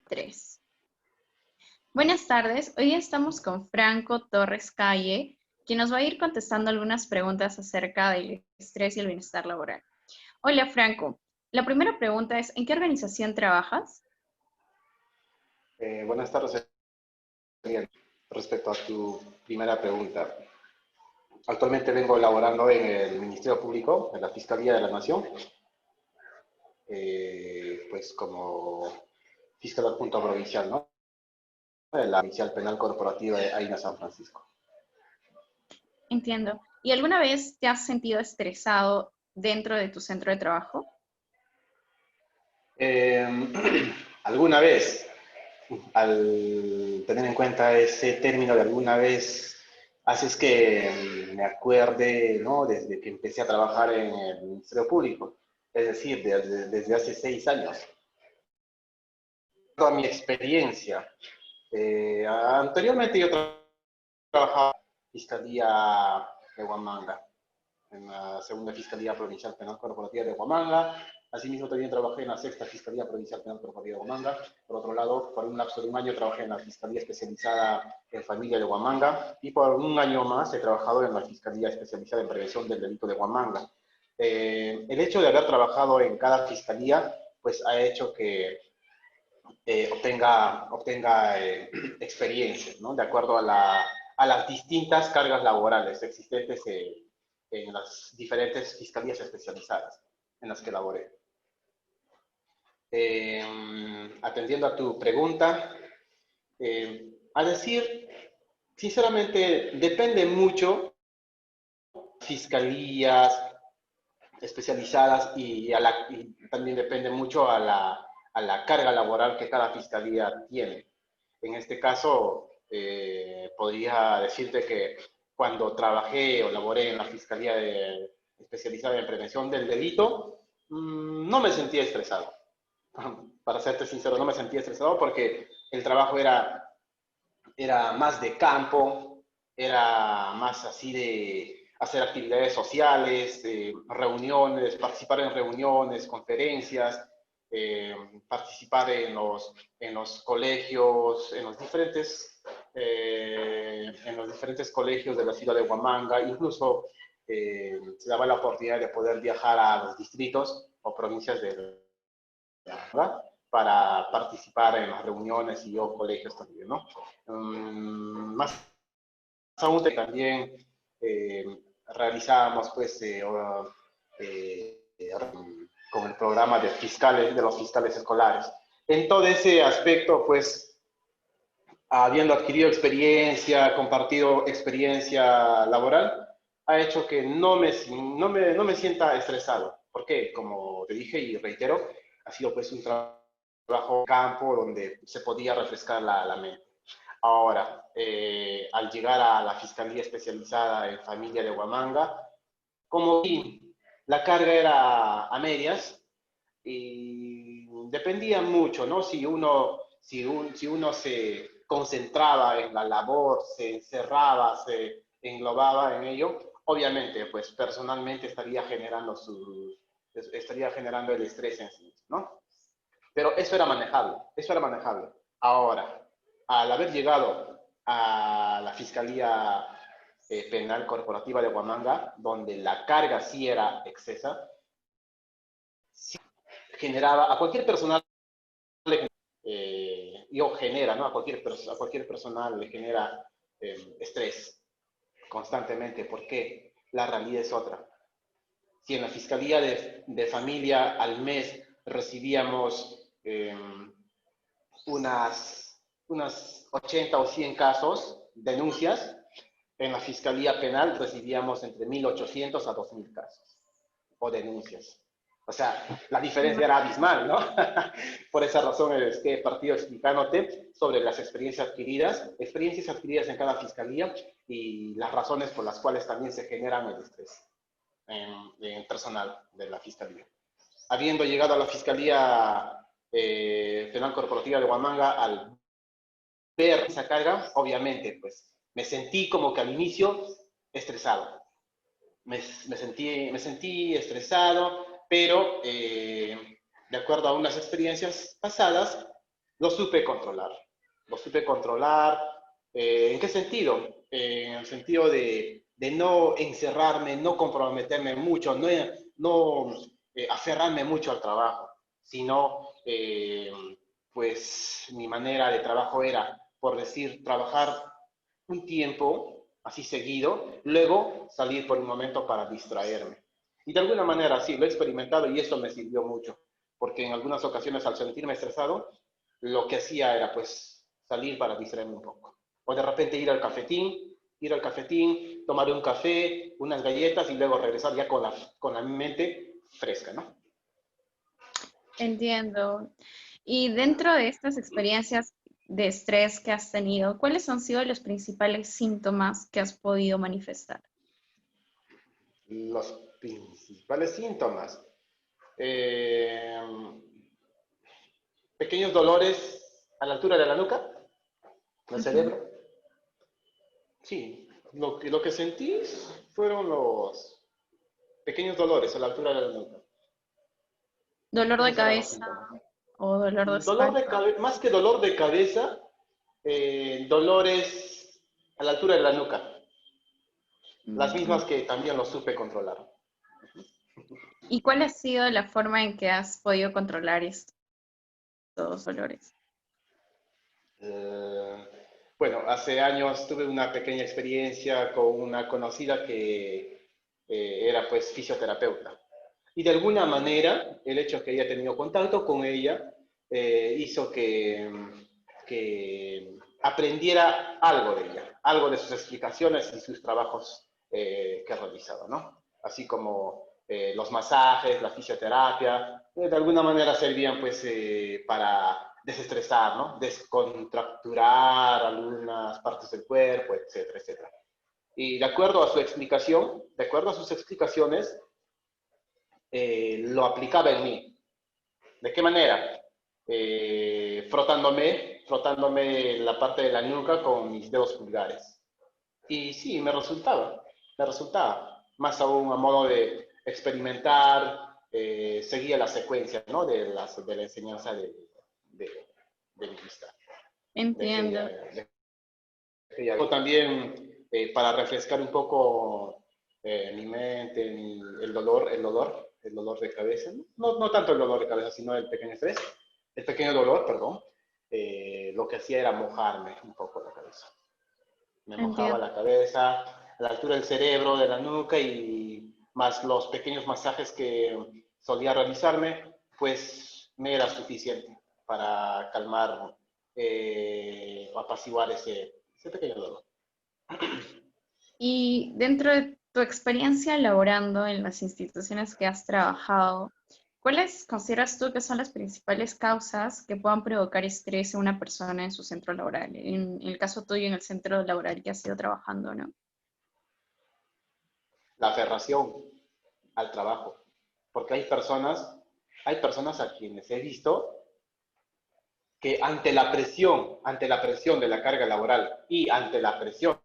3. Buenas tardes, hoy estamos con Franco Torres Calle, quien nos va a ir contestando algunas preguntas acerca del estrés y el bienestar laboral. Hola Franco, la primera pregunta es, ¿en qué organización trabajas? Buenas tardes, Daniel. Respecto a tu primera pregunta, actualmente vengo laborando en el Ministerio Público, en la Fiscalía de la Nación, pues como fiscal adjunto provincial, ¿no? En la Provincial Penal Corporativa de Aina San Francisco. Entiendo. ¿Y alguna vez te has sentido estresado dentro de tu centro de trabajo? Alguna vez, al tener en cuenta ese término de alguna vez, haces que me acuerde, ¿no? Desde que empecé a trabajar en el Ministerio Público, es decir, desde hace 6 años. Toda mi experiencia. Anteriormente yo trabajaba en la Fiscalía de Huamanga, en la segunda Fiscalía Provincial Penal Corporativa de Huamanga. Asimismo, también trabajé en la sexta Fiscalía Provincial Penal Corporativa de Huamanga. Por otro lado, por un lapso de un año trabajé en la Fiscalía Especializada en Familia de Huamanga y por un año más he trabajado en la Fiscalía Especializada en Prevención del Delito de Huamanga. El hecho de haber trabajado en cada fiscalía, pues ha hecho que obtenga experiencia, ¿no? De acuerdo a las distintas cargas laborales existentes en las diferentes fiscalías especializadas en las que laboré. Atendiendo a tu pregunta, a decir, sinceramente, depende mucho de fiscalías especializadas y también depende mucho a la carga laboral que cada fiscalía tiene. En este caso, podría decirte que cuando trabajé o laboré en la Fiscalía Especializada en Prevención del Delito, no me sentía estresado. Para serte sincero, no me sentía estresado porque el trabajo era más de campo, era más así de hacer actividades sociales, reuniones, participar en reuniones, conferencias, participar en los colegios, en los diferentes colegios de la ciudad de Huamanga, incluso se daba la oportunidad de poder viajar a los distritos o provincias de ¿verdad? Para participar en las reuniones y yo colegios también, ¿no? Más aún también eh, realizábamos pues eh, con el programa de los fiscales escolares. En todo ese aspecto, pues, habiendo adquirido experiencia, compartido experiencia laboral, ha hecho que no me sienta estresado. ¿Por qué? Como te dije y reitero, ha sido pues un trabajo en campo donde se podía refrescar la mente. Ahora, al llegar a la Fiscalía Especializada en Familia de Huamanga, como la carga era a medias y dependía mucho, ¿no? Si uno se concentraba en la labor, se encerraba, se englobaba en ello, obviamente, pues personalmente estaría generando el estrés en sí, ¿no? Pero eso era manejable, eso era manejable. Ahora, al haber llegado a la Fiscalía Penal Corporativa de Huamanga, donde la carga sí era excesa, sí generaba a cualquier personal, genera, ¿no? A cualquier personal le genera estrés constantemente. ¿Por qué? La realidad es otra. Si en la Fiscalía de Familia al mes recibíamos unas 80 o 100 casos, denuncias, en la Fiscalía Penal recibíamos entre 1.800 a 2.000 casos o denuncias. O sea, la diferencia era abismal, ¿no? Por esa razón es que he partido explicándote sobre las experiencias adquiridas en cada fiscalía y las razones por las cuales también se generan el estrés en personal de la fiscalía. Habiendo llegado a la Fiscalía Penal Corporativa de Huamanga, al ver esa carga, obviamente, pues me sentí como que al inicio estresado. Me sentí estresado, pero de acuerdo a unas experiencias pasadas, lo supe controlar. Lo supe controlar. ¿En qué sentido? En el sentido de no encerrarme, no comprometerme mucho, no aferrarme mucho al trabajo, sino pues mi manera de trabajo era, por decir, trabajar un tiempo así seguido, luego salir por un momento para distraerme. Y de alguna manera sí, lo he experimentado y eso me sirvió mucho, porque en algunas ocasiones al sentirme estresado, lo que hacía era pues salir para distraerme un poco. O de repente ir al cafetín, tomar un café, unas galletas y luego regresar ya con la mente fresca, ¿no? Entiendo. Y dentro de estas experiencias de estrés que has tenido, ¿cuáles han sido los principales síntomas que has podido manifestar? Los principales síntomas. Eh, Pequeños dolores a la altura de la nuca, del Ujú. cerebro. Sí, lo que sentí fueron los pequeños dolores a la altura de la nuca. ¿Dolor de Esos eran los cabeza síntomas. o dolor de Dolor de espalda? cabeza, más que dolor de cabeza, dolores a la altura de la nuca. Las Mm. mismas que también lo supe controlar. ¿Y cuál ha sido la forma en que has podido controlar estos dolores? Eh, bueno, hace años tuve una pequeña experiencia con una conocida que era pues fisioterapeuta. Y de alguna manera, el hecho de que haya tenido contacto con ella hizo que aprendiera algo de ella, algo de sus explicaciones y sus trabajos que realizaba, ¿no? Así como los masajes, la fisioterapia, de alguna manera servían pues para desestresar, ¿no? Descontracturar algunas partes del cuerpo, etcétera, etcétera. Y de acuerdo a su explicación, de acuerdo a sus explicaciones, lo aplicaba en mí. ¿De qué manera? Frotándome la parte de la nuca con mis dedos pulgares. Y sí, me resultaba. Más aún a modo de experimentar, seguía la secuencia, ¿no? De la enseñanza de mi vista. De ella, Entiendo. de ella. También para refrescar un poco mi mente, el dolor de cabeza. No tanto el dolor de cabeza, sino el pequeño estrés, el pequeño dolor, perdón. Lo que hacía era mojarme un poco la cabeza. Me mojaba Entiendo. la cabeza a la altura del cerebro, de la nuca y más los pequeños masajes que solía realizarme, pues me era suficiente para calmar o apaciguar ese pequeño dolor. Y dentro de tu experiencia laborando en las instituciones que has trabajado, ¿cuáles consideras tú que son las principales causas que puedan provocar estrés en una persona en su centro laboral? En el caso tuyo, en el centro laboral que has ido trabajando, ¿no? La aferración al trabajo, porque hay personas a quienes he visto que ante la presión de la carga laboral y ante la presión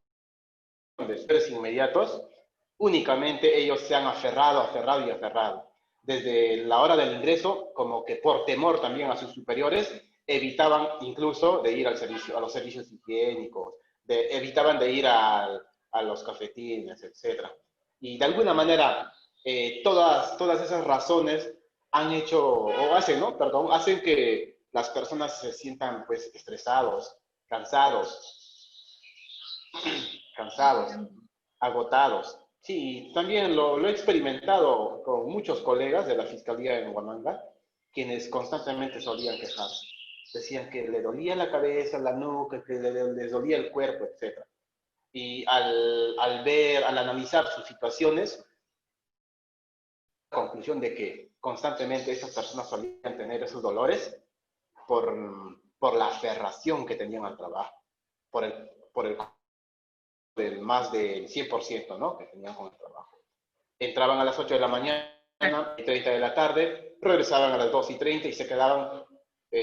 de estrés inmediatos, únicamente ellos se han aferrado y aferrado. Desde la hora del ingreso, como que por temor también a sus superiores, evitaban incluso de ir a los servicios higiénicos, evitaban de ir a los cafetines, etc. Y de alguna manera, todas esas razones han hecho, o hacen, ¿no? Perdón, hacen que las personas se sientan pues estresados, cansados, cansados, agotados. Sí, también lo he experimentado con muchos colegas de la Fiscalía en Huamanga, quienes constantemente solían quejarse. Decían que le dolía la cabeza, la nuca, que les dolía el cuerpo, etc. Y al analizar sus situaciones, la conclusión de que constantemente esas personas solían tener esos dolores por, por la aferración que tenían al trabajo, por el del más del 100%, ¿no? Que tenían con el trabajo. Entraban a las 8 de la mañana y 30 de la tarde, regresaban a las 2 y 30 y se quedaban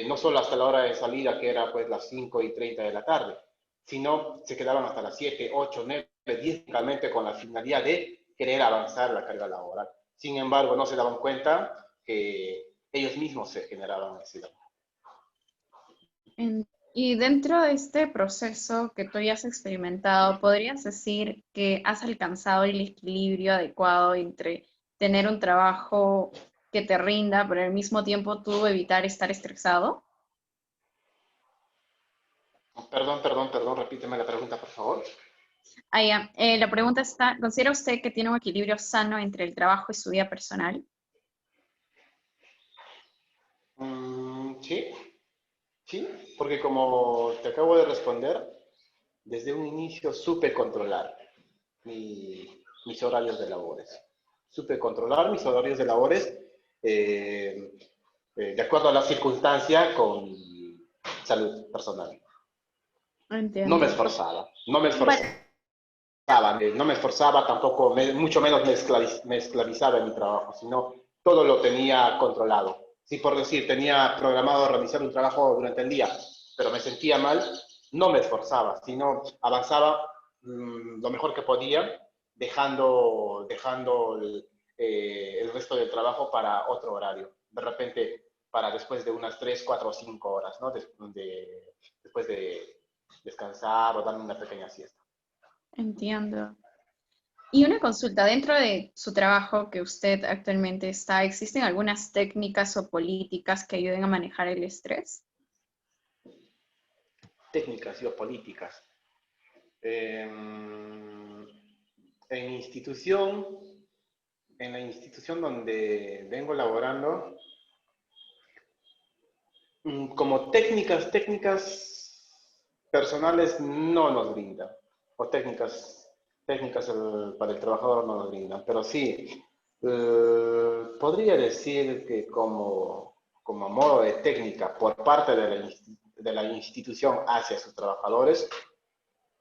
no solo hasta la hora de salida, que era pues las 5 y 30 de la tarde, sino se quedaban hasta las 7, 8, 9, 10, únicamente con la finalidad de querer avanzar la carga laboral. Sin embargo, no se daban cuenta que ellos mismos se generaban ese daño. Y dentro de este proceso que tú ya has experimentado, ¿podrías decir que has alcanzado el equilibrio adecuado entre tener un trabajo que te rinda, pero al mismo tiempo tú evitar estar estresado? Perdón, repíteme la pregunta, por favor. Ah, ya. La pregunta está, ¿considera usted que tiene un equilibrio sano entre el trabajo y su vida personal? Sí, sí, porque como te acabo de responder, desde un inicio supe controlar mis horarios de labores. Supe controlar mis horarios de labores eh, de acuerdo a la circunstancia con salud personal. No me Entiendo. esforzaba, no me Bueno, esforzaba, no me esforzaba tampoco, mucho menos me esclavizaba en mi trabajo, sino todo lo tenía controlado. Si por decir, tenía programado realizar un trabajo durante el día, pero me sentía mal, no me esforzaba, sino avanzaba lo mejor que podía, dejando el resto del trabajo para otro horario. De repente, para después de unas 3 4 o 5 horas, ¿no? Después de descansar o darme una pequeña siesta. entiendo. Y una consulta, dentro de su trabajo que usted actualmente está, ¿existen algunas técnicas o políticas que ayuden a manejar el estrés? Técnicas geopolíticas. Eh, en institución, en la institución donde vengo laborando, como técnicas personales no nos brindan, o técnicas para el trabajador no nos brindan, pero sí, podría decir que como modo de técnica por parte de la institución hacia sus trabajadores,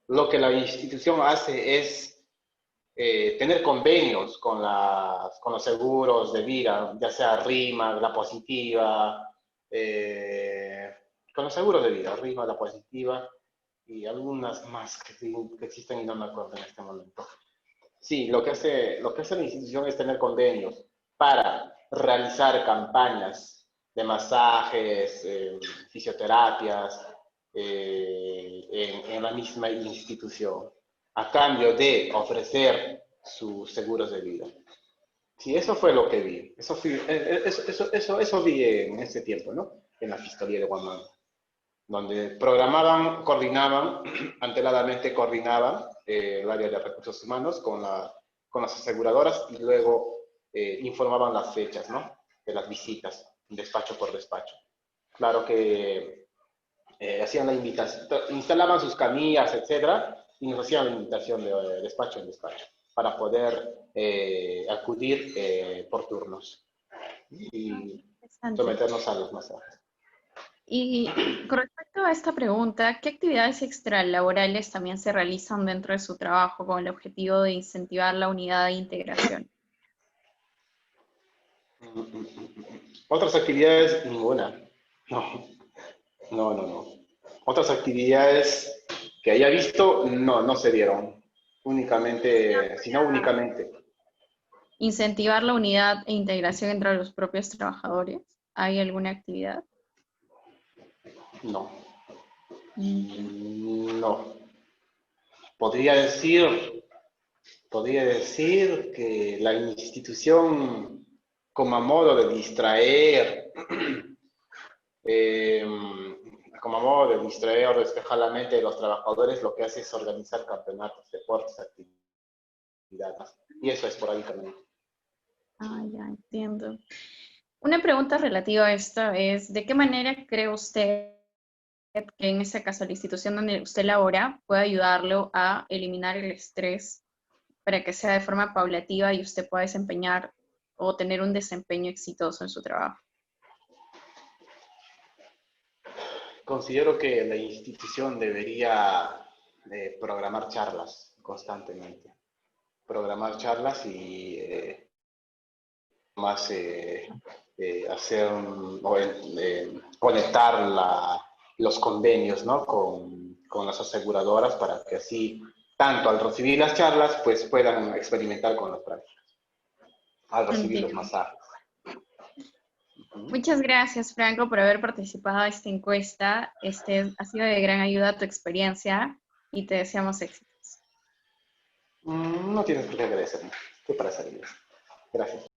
lo que la institución hace es tener convenios con los seguros de vida, ya sea RIMA, la positiva, con los seguros de vida, RIMA, la positiva y algunas más que existen y no me acuerdo en este momento. Sí, lo que hace la institución es tener convenios para realizar campañas de masajes, fisioterapias en la misma institución, a cambio de ofrecer sus seguros de vida. Sí, eso fue lo que vi. Eso vi en ese tiempo, ¿no? En la Fiscalía de Guamán, donde programaban, coordinaban, anteladamente coordinaban el área de recursos humanos con las aseguradoras y luego informaban las fechas, ¿no? De las visitas, despacho por despacho. Claro que hacían la invitación, instalaban sus camillas, etcétera, y nos hacían la invitación de despacho en despacho para poder acudir por turnos Ah, y qué interesante. someternos a los masajes. Y con respecto a esta pregunta, ¿qué actividades extralaborales también se realizan dentro de su trabajo con el objetivo de incentivar la unidad e integración? Otras actividades, ninguna. No, no. Otras actividades que haya visto, no, no se dieron. Únicamente, sino únicamente, ¿Incentivar la unidad e integración entre los propios trabajadores? ¿Hay alguna actividad? no. Mm, No. Podría decir, podría decir que la institución, como modo de distraer, eh, como modo de distraer o despejar la mente de los trabajadores, lo que hace es organizar campeonatos, deportes, actividades. Y eso esporádicamente. ya entiendo. Una pregunta relativa a esto es, ¿de qué manera cree usted que en este caso la institución donde usted labora puede ayudarlo a eliminar el estrés para que sea de forma paulativa y usted pueda desempeñar o tener un desempeño exitoso en su trabajo? Considero que la institución debería programar charlas constantemente. Programar charlas y más hacer o conectar los convenios, ¿no? Con las aseguradoras para que así, tanto al recibir las charlas, pues puedan experimentar con las prácticas, al recibir los Entiendo. masajes. Muchas gracias, Franco, por haber participado en esta encuesta. Ha sido de gran ayuda tu experiencia y te deseamos éxitos. No tienes por qué agradecerme. Estoy para servirles. Gracias.